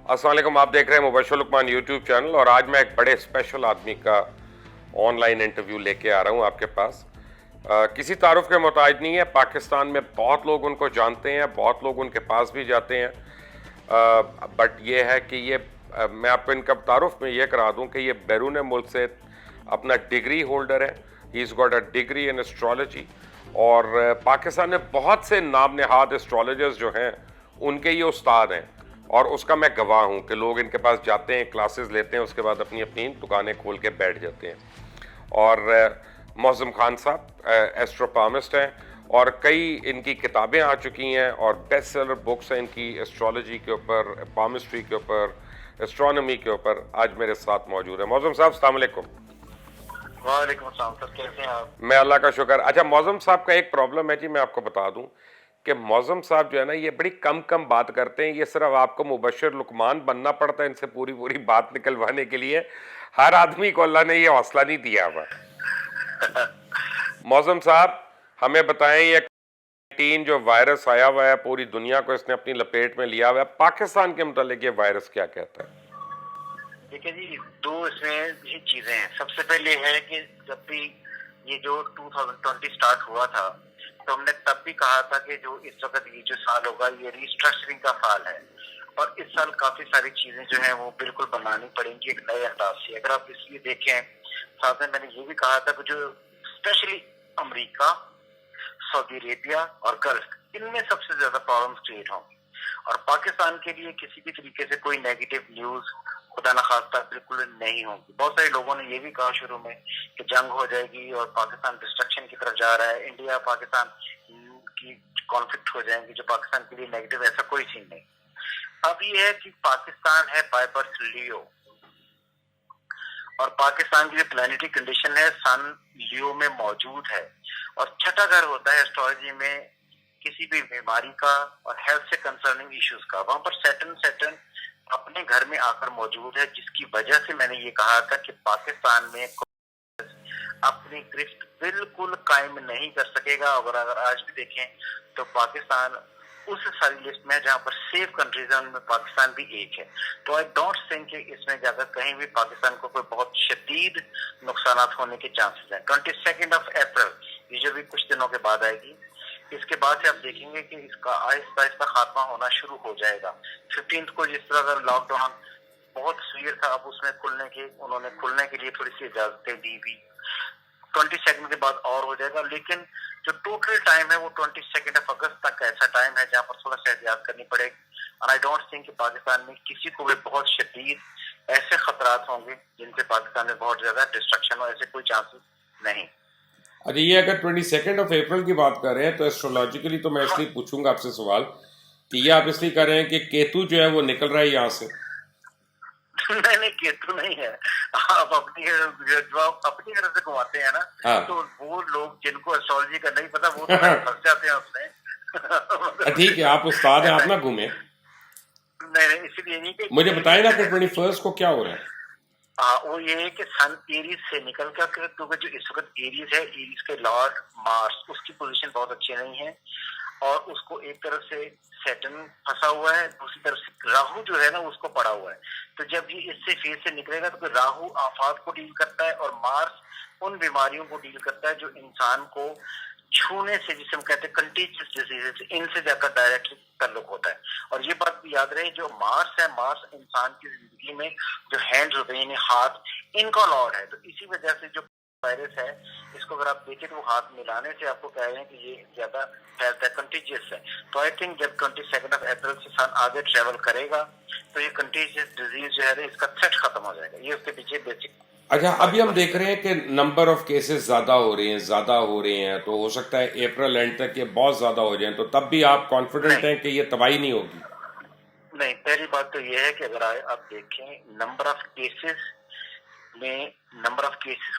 अस्सलाम वालेकुम, आप देख रहे हैं मुबश्शिर लुकमान यूट्यूब चैनल और आज मैं एक बड़े स्पेशल आदमी का ऑनलाइन इंटरव्यू लेके आ रहा हूँ आपके पास। किसी तारुफ के मोहताज नहीं है। पाकिस्तान में बहुत लोग उनको जानते हैं, बहुत लोग उनके पास भी जाते हैं, बट ये है कि मैं आपको इनका तारुफ में ये करा दूँ कि ये बैरून मुल्क से अपना डिग्री होल्डर है। He is got a degree in astrology और पाकिस्तान में बहुत से नाम नहाद एस्ट्रोलॉजर्स जो हैं उनके ये उस्ताद हैं और उसका मैं गवाह हूँ कि लोग इनके पास जाते हैं, क्लासेस लेते हैं, उसके बाद अपनी अपनी दुकानें खोल के बैठ जाते हैं। और मौज़म खान साहब एस्ट्रोपामिस्ट हैं और कई इनकी किताबें आ चुकी हैं और बेस्ट सेलर बुक्स हैं इनकी एस्ट्रोलॉजी के ऊपर, पामिस्ट्री के ऊपर, एस्ट्रोनॉमी के ऊपर। आज मेरे साथ मौजूद है मौज़म साहब। अस्सलाम वालेकुम। वालेकुम अस्सलाम सर, कैसे हैं आप? मैं अल्लाह का शुक्र। अच्छा मौज़म साहब का एक प्रॉब्लम है जी, मैं आपको बता दूं कि मौज़म साहब जो है ना ये बड़ी कम कम बात करते हैं। ये सिर्फ आपको मुबश्शिर लुकमान बनना पड़ता है इनसे पूरी पूरी बात निकलवाने के लिए। हर आदमी को अल्लाह ने ये हौसला नहीं दिया हुआ। मौज़म साहब हमें बताएं, ये टीन जो वायरस आया हुआ है पूरी दुनिया को इसने अपनी लपेट में लिया हुआ है, पाकिस्तान के मुतालिक ये वायरस क्या कहता है? देखिए जी, दो इसमें ही चीजें हैं। सबसे पहले है कि जब भी ये जो 2020 स्टार्ट हुआ था तो हमने तब भी कहा था कि जो इस वक्त ये जो साल होगा ये रिस्ट्रक्चरिंग का साल है और इस साल काफी सारी चीजें जो हैं वो बिल्कुल बनानी पड़ेंगी एक नए अंदाज से। अगर आप इसलिए देखें, साथ में मैंने ये भी कहा था कि जो स्पेशली अमेरिका, सऊदी अरेबिया और गल्फ, इनमें सबसे ज्यादा प्रॉब्लम्स क्रिएट होंगी और पाकिस्तान के लिए किसी भी तरीके से कोई नेगेटिव न्यूज खुदा न खास्ता बिल्कुल नहीं होगी। बहुत सारे लोगों ने ये भी कहा शुरू में कि जंग हो जाएगी और पाकिस्तान डिस्ट्रक्शन की तरफ जा रहा है, इंडिया पाकिस्तान की कॉन्फ्लिक्ट हो जाएंगी जो पाकिस्तान के लिए नेगेटिव। ऐसा कोई सीन नहीं। अब ये है कि पाकिस्तान है बाय बर्थ लियो और पाकिस्तान की जो प्लानिटरी कंडीशन है सन लियो में मौजूद है और छठा घर होता है एस्ट्रोलॉजी में किसी भी बीमारी का और हेल्थ से कंसर्निंग इश्यूज का। वहां पर सैटर्न अपने घर में आकर मौजूद है, जिसकी वजह से मैंने ये कहा था कि पाकिस्तान में अपनी गिरफ्त बिल्कुल कायम नहीं कर सकेगा। और अगर आज भी देखें तो पाकिस्तान उस सारी लिस्ट में जहां पर सेफ कंट्रीज है उनमें पाकिस्तान भी एक है। तो आई डोंट थिंक कि इसमें जाकर कहीं भी पाकिस्तान को कोई बहुत शदीद नुकसान होने के चांसेस हैं। 22 ये जो भी कुछ दिनों के बाद आएगी, इसके बाद से आप देखेंगे कि इसका आहिस्ता आहिस्ता खात्मा होना शुरू हो जाएगा। 15 को जिस तरह का लॉकडाउन बहुत सीवियर था, अब उसमें उन्होंने खुलने के लिए थोड़ी सी इजाजतें दी भी। 22 के बाद और हो जाएगा, लेकिन जो टोटल टाइम है वो 22 अगस्त तक का ऐसा टाइम है जहाँ पर थोड़ा सा एहतियात करनी पड़ेगी। और आई डोंट थिंक कि पाकिस्तान में किसी को भी बहुत शदीद ऐसे खतरात होंगे जिनसे पाकिस्तान में बहुत ज्यादा डिस्ट्रक्शन हो, ऐसे कोई चांसेस नहीं। अच्छा, ये अगर 22 की बात कर रहे हैं तो एस्ट्रोलॉजिकली तो मैं इसलिए पूछूंगा आपसे सवाल कि ये आप इसलिए कर रहे हैं कि केतु जो है वो निकल रहा है यहाँ से। नहीं, केतु नहीं है। आप जो आप अपनी तरफ से घुमाते हैं ना, हाँ। तो वो लोग जिनको एस्ट्रोलॉजी का नहीं पता वो तो फंस जाते हैं उसमें। ठीक है, आप उस्ताद हैं, आप ना घूमे। नहीं, इसलिए नहीं कि मुझे बताए ना कि 21 को क्या हो रहा है। वो ये है कि सन एरीज से निकल कर, क्योंकि जो इस वक्त एरीज है, एरीज के लॉर्ड मार्स, उसकी पोजीशन बहुत अच्छी नहीं है और उसको एक तरफ से सैटर्न फंसा हुआ है, दूसरी तरफ से राहु जो है ना उसको पड़ा हुआ है। तो जब ये इससे फेज से निकलेगा तो राहु आफात को डील करता है और मार्स उन बीमारियों को डील करता है जो इंसान को छूने से, जिसे हम कहते हैं कंटीजियस डिजीजेस, इनसे जाकर डायरेक्टली ताल्लुक होता है। और ये बात भी याद रहे, जो मार्स है, मार्स इंसान की जिंदगी में जो हैंड्स होते हैं यानी हाथ, इनका लॉर्ड है। तो इसी वजह से जो वायरस है, इसको अगर आप देखें तो हाथ मिलाने से आपको कह रहे हैं कि ये ज्यादा फैलता है, कंटीजियस है। तो आई थिंक जब 22 से सन आगे ट्रेवल करेगा तो ये कंटीजियस डिजीज जो है इसका थ्रेट खत्म हो जाएगा। ये उसके पीछे बेसिक। अच्छा, अभी हम देख रहे हैं कि नंबर ऑफ केसेस ज़्यादा हो रहे हैं तो हो सकता है अप्रैल एंड तक ये बहुत ज़्यादा हो जाए, तो तब भी आप कॉन्फिडेंट हैं कि ये तबाही नहीं होगी? नहीं, पहली बात तो ये है कि अगर आप देखें नंबर ऑफ केसेस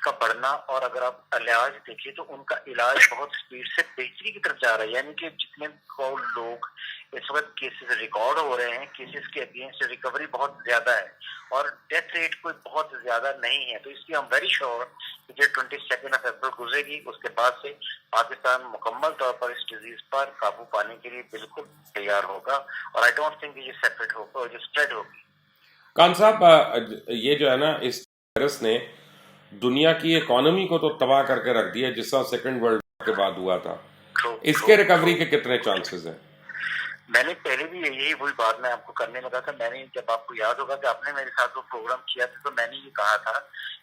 का बढ़ना, और अगर आप इलाज देखिए तो उनका इलाज बहुत स्पीड से बेहतरी की तरफ जा रहा है। यानी कि जितने लोग इस वक्त केसेस रिकॉर्ड हो रहे हैं, केसेस के अगेंस्ट रिकवरी बहुत ज्यादा है और डेथ रेट कोई बहुत ज्यादा नहीं है। तो इसलिए हम वेरी श्योर कि जो 22 गुजरेगी उसके बाद से पाकिस्तान मुकम्मल तौर पर इस डिजीज पर काबू पाने के लिए बिल्कुल तैयार होगा और आई डोंट थिंक ये सेपरेट होगा और जो स्प्रेड होगी खान साहब, ये जो है ना, इस वायरस ने दुनिया की इकोनॉमी को तो तबाह करके रख दिया, जिस तरह सेकेंड वर्ल्ड वॉर के बाद हुआ था। ट्रू ट्रू इसके रिकवरी ट्रू के कितने चांसेस हैं? मैंने पहले भी यही वही बात मैं आपको करने लगा था। मैंने, जब आपको याद होगा कि आपने मेरे साथ वो प्रोग्राम किया था, तो मैंने ये कहा था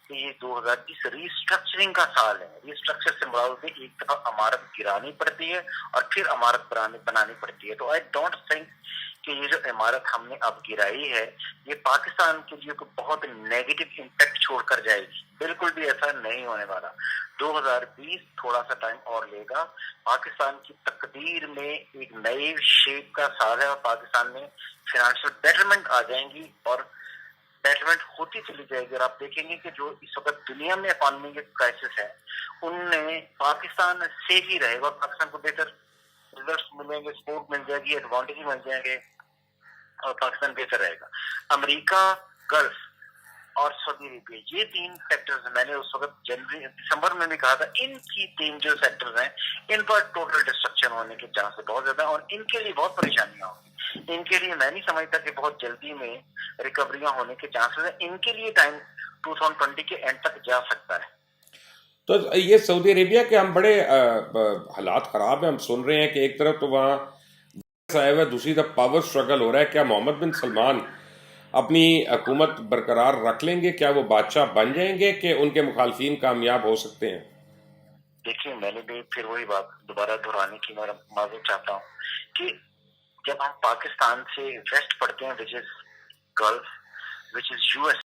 कि ये 2020 रीस्ट्रक्चरिंग का साल है। रीस्ट्रक्चर से मुराद है एक दफा इमारत गिरानी पड़ती है और फिर इमारत बनानी पड़ती है। तो आई डोंट थिंक कि ये जो इमारत हमने अब गिराई है, ये पाकिस्तान के लिए कोई बहुत नेगेटिव इम्पैक्ट छोड़कर जाएगी। बिल्कुल भी ऐसा नहीं होने वाला। 2020 थोड़ा सा टाइम और लेगा। पाकिस्तान की तकदीर में एक नई शेप का साल है और पाकिस्तान में फाइनेंशियल बेटरमेंट आ जाएंगी और बेटरमेंट होती चली जाएगी। और आप देखेंगे कि जो इस वक्त दुनिया में इकोनॉमी के क्राइसिस है, उनमें पाकिस्तान सेफ ही रहेगा और पाकिस्तान को बेहतर रिजल्ट्स मिलेंगे, सपोर्ट मिल जाएगी, एडवांटेज मिल जाएंगे और पाकिस्तान बेहतर रहेगा। अमेरिका, गल्फ और सऊदी अरेबिया, ये 3 सेक्टर्स मैंने उस वक्त दिसंबर में भी कहा था, इनकी 3 जो सेक्टर्स हैं, इन पर टोटल डिस्ट्रक्शन होने के चांसेस बहुत ज्यादा और इनके लिए बहुत परेशानियां होंगी। इनके लिए मैं नहीं समझता कि बहुत जल्दी में रिकवरियां होने के चांसेस है। इनके लिए टाइम 2020 के एंड तक जा सकता है। तो ये सऊदी अरेबिया के हम बड़े हालात खराब हैं। हम सुन रहे हैं कि एक तरफ तो वहाँ आया हुआ है, दूसरी तरफ पावर स्ट्रगल हो रहा है। क्या मोहम्मद बिन सलमान अपनी हुकूमत बरकरार रख लेंगे? क्या वो बादशाह बन जाएंगे कि उनके मुखालफिन कामयाब हो सकते हैं? देखिए, मैंने भी फिर वही बात दोबारा दोहराने की मैं माजूर चाहता हूँ कि जब हम पाकिस्तान से वेस्ट पढ़ते हैं, which is gulf, which is US,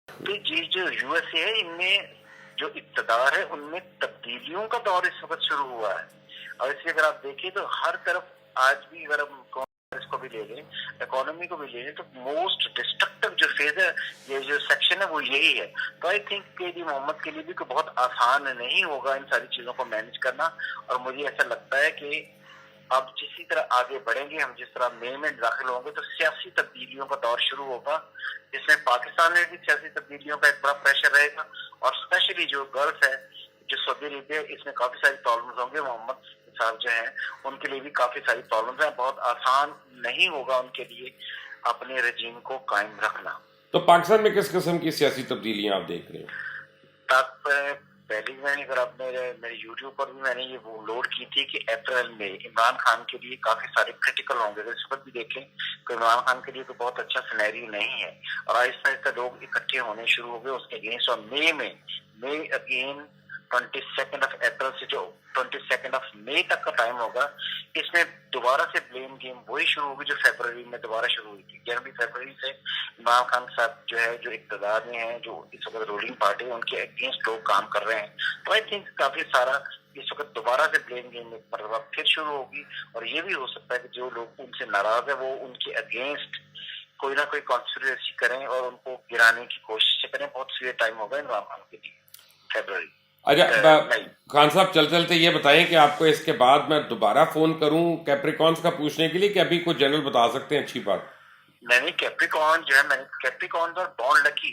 तो ये जो यूएसए है, इनमें जो इक्तदार है उनमें तब्दीलियों का दौर इस वक्त शुरू हुआ है। और इसलिए अगर आप देखिए तो हर तरफ आज भी, अगर हम को भी ले लें, इकोनॉमी को भी ले लें, तो मोस्ट डिस्ट्रक्टिव जो फेज है, ये जो सेक्शन है, वो यही है। तो आई थिंक कि मोहम्मद के लिए भी कोई बहुत आसान नहीं होगा इन सारी चीजों को मैनेज करना। और मुझे ऐसा लगता है कि अब जिसी तरह आगे बढ़ेंगे हम, जिस तरह मई में दाखिल होंगे, तो सियासी तब्दीलियों का दौर शुरू होगा, जिसमें पाकिस्तान में भी सियासी तब्दीलियों का एक बड़ा प्रेशर रहेगा। और स्पेशली जो गल्फ है, जो सऊदी अरेबिया, इसमें काफी सारी प्रॉब्लम्स होंगे। मोहम्मद साहब जो हैं, उनके लिए भी काफी सारी प्रॉब्लम्स हैं। बहुत आसान नहीं होगा उनके लिए अपने रजीम को कायम रखना। तो पाकिस्तान में किस किस्म की सियासी तब्दीलियां आप देख रहे हो? पहले मैंने, अगर आप मेरे यूट्यूब पर भी मैंने ये वो लोड की थी कि अप्रैल में इमरान खान के लिए काफी सारे क्रिटिकल होंगे। इस वक्त भी देखें तो इमरान खान के लिए तो बहुत अच्छा सिनेरियो नहीं है और आहिस्ता आहिस्ता लोग इकट्ठे होने शुरू हो गए उसके अगेंस्ट। और मई अगेन 22 अप्रैल से जो 22 मई तक का टाइम होगा, इसमें दोबारा से ब्लेम गेम वही शुरू होगी जो फरवरी में दोबारा शुरू हुई थी। जनवरी फरवरी से इमरान खान साहब जो है, जो इक़्तिदार में है, जो इस वक्त रूलिंग पार्टी है, उनके अगेंस्ट लोग काम कर रहे हैं। तो आई थिंक काफी सारा इस वक्त दोबारा से ब्लेम गेम एक मरतबा फिर शुरू होगी। और ये भी हो सकता है कि जो लोग उनसे नाराज है वो उनके अगेंस्ट कोई ना कोई कॉन्स्पिरेसी करें और उनको गिराने की कोशिश करें। बहुत सी टाइम होगा इमरान खान के लिए, फरवरी। अच्छा, खान साहब, चलते ये बताएं कि आपको इसके बाद मैं दोबारा फोन करूं कैप्रिकॉन्स का पूछने के लिए, कि अभी कुछ जनरल बता सकते हैं अच्छी बात? नहीं, कैप्रिकॉन जो है, मैंने कैप्रिकॉन और बॉन्ड लकी,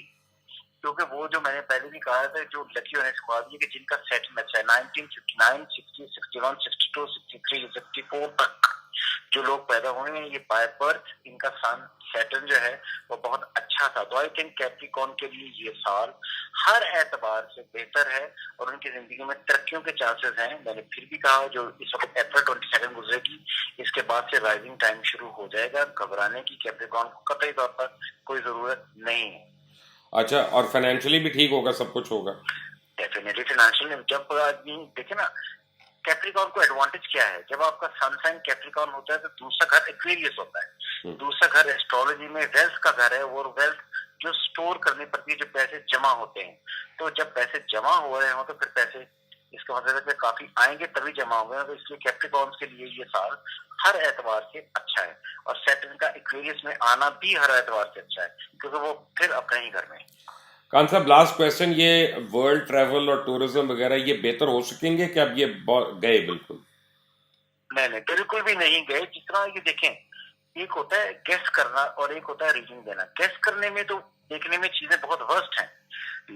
क्योंकि वो जो मैंने पहले भी कहा था, जो लकी होने के बाद कि जिनका सेट मैच है 1959, 60, 61, 62, 63, 64 तक जो लोग पैदा हुए हैं, ये बाय बर्थ इनका सन सैटर्न जो है वो बहुत अच्छा था। तो आई थिंक कैप्रिकॉन के लिए ये साल हर एतबार से बेहतर है और उनकी जिंदगी में तरक्कियों के चांसेस हैं। मैंने फिर भी कहा, जो इस वक्त अप्रैल 22 गुजरेगी, इसके बाद से राइजिंग टाइम शुरू हो जाएगा। घबराने की कैप्रिकॉन को कतई तौर पर कोई जरूरत नहीं है। अच्छा, और फाइनेंशियली भी ठीक होगा, सब कुछ होगा? डेफिनेटली फाइनेंशियल, जब आदमी देखे ना, कैप्रिकॉन को एडवांटेज क्या है, जब आपका सन साइन कैप्रिकॉन होता है तो दूसरा घर एक्वेरियस होता है। दूसरा घर एस्ट्रोलॉजी में वेल्थ का घर है, और वेल्थ जो स्टोर करनी पड़ती है, जो पैसे जमा होते हैं। तो जब पैसे जमा हो रहे हो तो फिर पैसे, इसका मतलब है कि काफी आएंगे तभी जमा होंगे। तो इसलिए कैप्रिकॉन्स के लिए ये साल हर एतबार से अच्छा है और सैटर्न का एक्वेरियस में आना भी हर एतबार से अच्छा है, क्योंकि वो फिर अपने ही घर में। खान साहब, लास्ट क्वेश्चन, ये वर्ल्ड ट्रैवल और टूरिज्म वगैरह ये बेहतर हो सकेंगे कि अब ये गए बिल्कुल? नहीं, बिल्कुल भी नहीं गए। जितना ये देखें, एक होता है गेस करना और एक होता है रीडिंग देना। गेस करने में तो देखने में चीजें बहुत वर्स्ट हैं,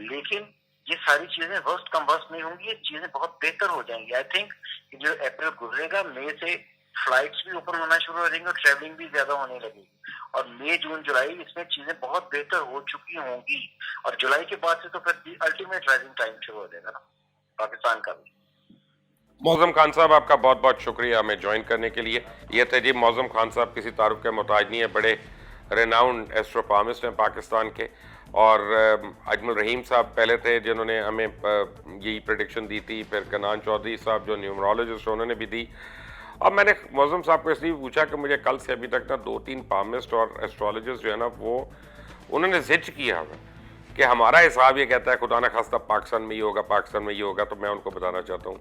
लेकिन ये सारी चीजें वर्स्ट कम वर्स्ट नहीं होंगी, ये चीजें बहुत बेहतर हो जाएंगी। आई थिंक जो अप्रैल गुजरेगा, मई से फ्लाइट्स भी ओपन होना शुरू हो जाएंगे और ट्रैवलिंग भी ज्यादा होने लगेगी, और मई जून जुलाई इसमें चीजें बहुत बेहतर हो चुकी होंगी, और जुलाई के बाद से तो फिर अल्टीमेट राइजिंग टाइम शुरू हो जाएगा ना पाकिस्तान का भी। मौज़म खान साहब, आपका बहुत बहुत शुक्रिया हमें ज्वाइन करने के लिए। ये थे जी मौज़म खान साहब, किसी तारुफ के मोहताज नहीं है, बड़े रेनाउंड एस्ट्रोफार्मिस्ट हैं पाकिस्तान के। और अजमल रहीम साहब पहले थे जिन्होंने हमें यही प्रेडिक्शन दी थी, फिर कनान चौधरी साहब जो न्यूमरोलॉजिस्ट उन्होंने भी दी। अब मैंने मौज़म साहब को इसलिए पूछा कि मुझे कल से अभी तक ना 2-3 पामिस्ट और एस्ट्रोलॉजिस्ट जो है ना वो उन्होंने जिद किया हुआ कि हमारा हिसाब ये कहता है खुदा ना खास्ता पाकिस्तान में ये होगा, पाकिस्तान में ये होगा। तो मैं उनको बताना चाहता हूँ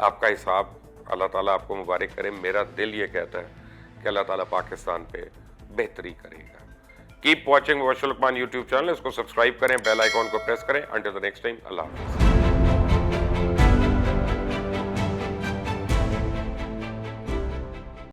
आपका हिसाब अल्लाह ताला आपको मुबारक करे। मेरा दिल ये कहता है कि अल्लाह ताला पाकिस्तान पे बेहतरी करेगा। Keep watching Mubashar Luqman YouTube channel, इसको सब्सक्राइब करें, बेल आइकॉन को प्रेस करें। अंटिल द नेक्स्ट टाइम, अल्लाह हाफ़िज़।